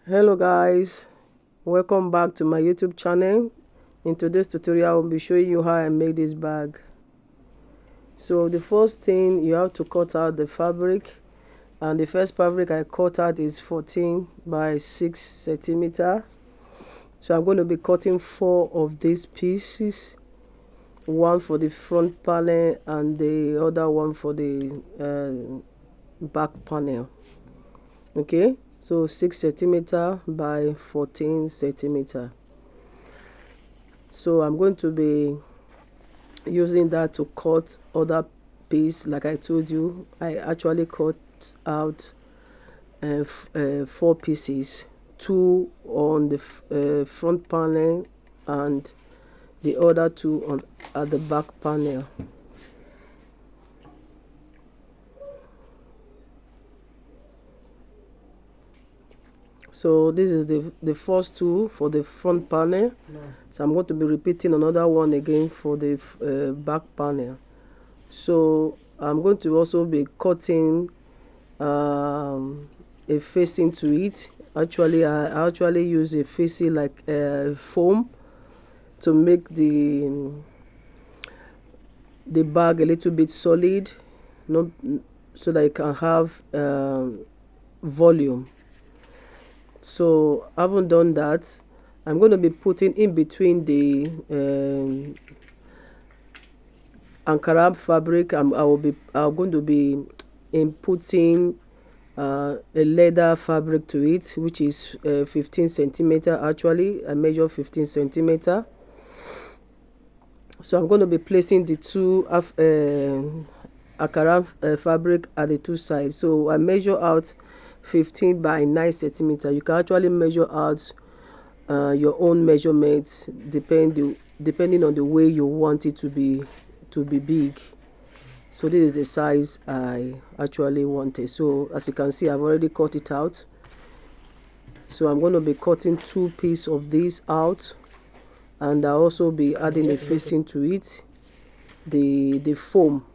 Hello guys, welcome back to my YouTube channel. In today's tutorial I'll be showing you how I made this bag. So the first thing, you have to cut out the fabric, and the first fabric I cut out is 14 by 6 centimeter. So I'm going to be cutting 4 of these pieces, one for the front panel and the other one for the back panel. Okay, so 6 centimeter by 14 centimeter. So I'm going to be using that to cut other piece. Like I told you, I actually cut out 4 pieces, 2 on the front panel and the other 2 on at the back panel. So this is the first 2 for the front panel. So I'm going to be repeating another one again for the back panel. So I'm going to also be cutting a facing to it. Actually, I actually use a facing like foam to make the bag a little bit solid, not so that it can have volume. So I haven't done that. I'm going to be putting in between the Ankara fabric. I'm going to be inputting a leather fabric to it, which is 15 centimeter. Actually, I measure 15 centimeter. So I'm going to be placing the 2 Ankara fabric at the 2 sides. So I measure out 15 by 9 centimeter. You can actually measure out your own measurements depending on the way you want it to be big. So this is the size I actually wanted. So as you can see, I've already cut it out. So I'm going to be cutting 2 pieces of this out, and I'll also be adding a facing to it, the foam.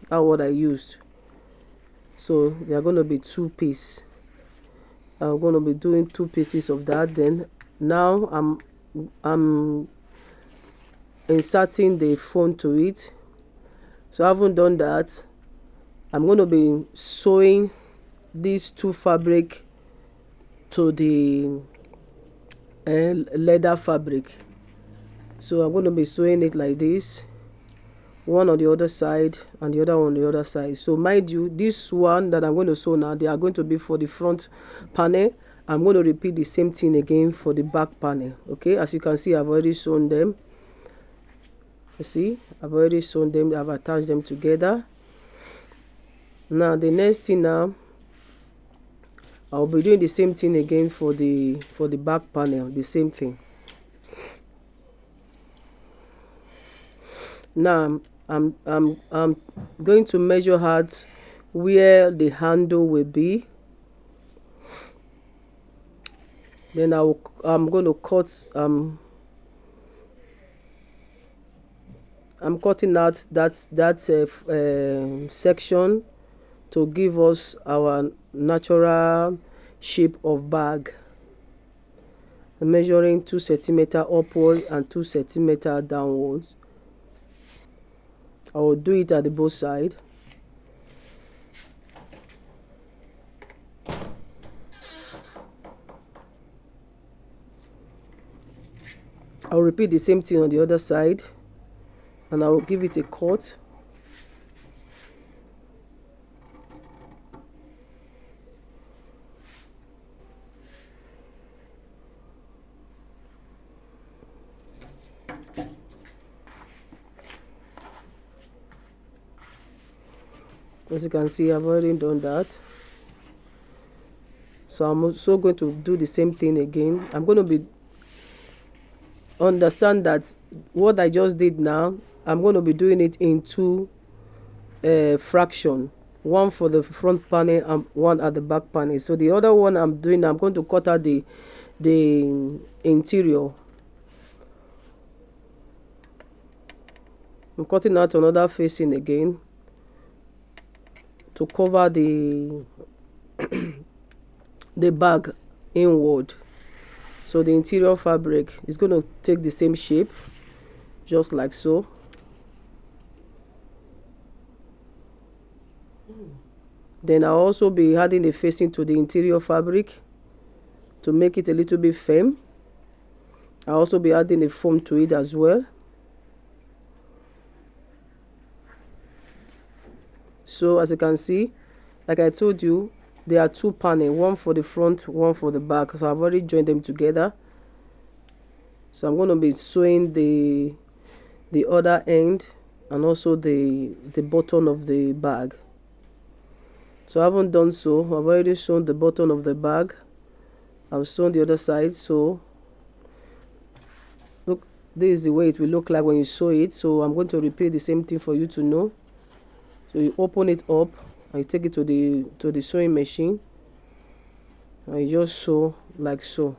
That's what I used. So there are going to be 2 pieces. I'm going to be doing 2 pieces of that. Then now I'm inserting the foam to it. So I haven't done that. I'm going to be sewing these 2 fabric to the leather fabric. So I'm going to be sewing it like this, one on the other side and the other on the other side. So mind you, this one that I'm going to sew now, they are going to be for the front panel. I'm going to repeat the same thing again for the back panel. Okay, as you can see, I've already sewn them. You see, I've already sewn them. I've attached them together. Now the next thing, now I'll be doing the same thing again for the back panel, the same thing. Now I'm going to measure out where the handle will be. Then I'm going to cut. I'm cutting out that section to give us our natural shape of bag. I'm measuring 2 centimeter upward and 2 centimeter downwards. I will do it at the both sides. I'll repeat the same thing on the other side, and I will give it a cut. As you can see, I've already done that. So I'm also going to do the same thing again. I'm going to be understand that what I just did now, I'm going to be doing it in 2 fraction, one for the front panel and one at the back panel. So the other one I'm going to cut out the interior. I'm cutting out another facing again to cover the the bag inward. So the interior fabric is going to take the same shape, just like so. Then I'll also be adding a facing to the interior fabric to make it a little bit firm. I'll also be adding a foam to it as well. So as you can see, like I told you, there are two panels, one for the front, one for the back. So I've already joined them together. So I'm going to be sewing the other end and also the button of the bag. So I haven't done so. I've already sewn the button of the bag. I've sewn the other side. So look, this is the way it will look like when you sew it. So I'm going to repeat the same thing for you to know. So you open it up and you take it to the sewing machine and you just sew like so.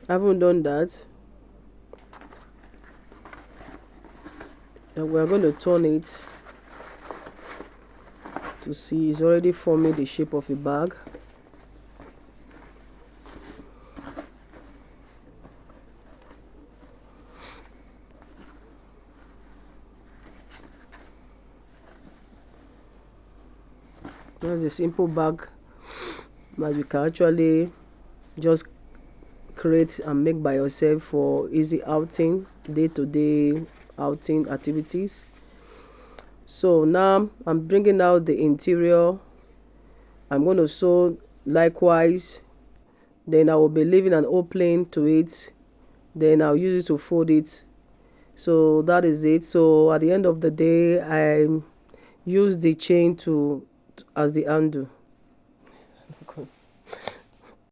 I haven't done that. And we're going to turn it to see it's already forming the shape of a bag. That's a simple bag that you can actually just create and make by yourself for easy outing, day-to-day outing activities. So now I'm bringing out the interior. I'm going to sew likewise. Then I will be leaving an opening to it. Then I'll use it to fold it. So that is it. So at the end of the day, I use the chain as the handle.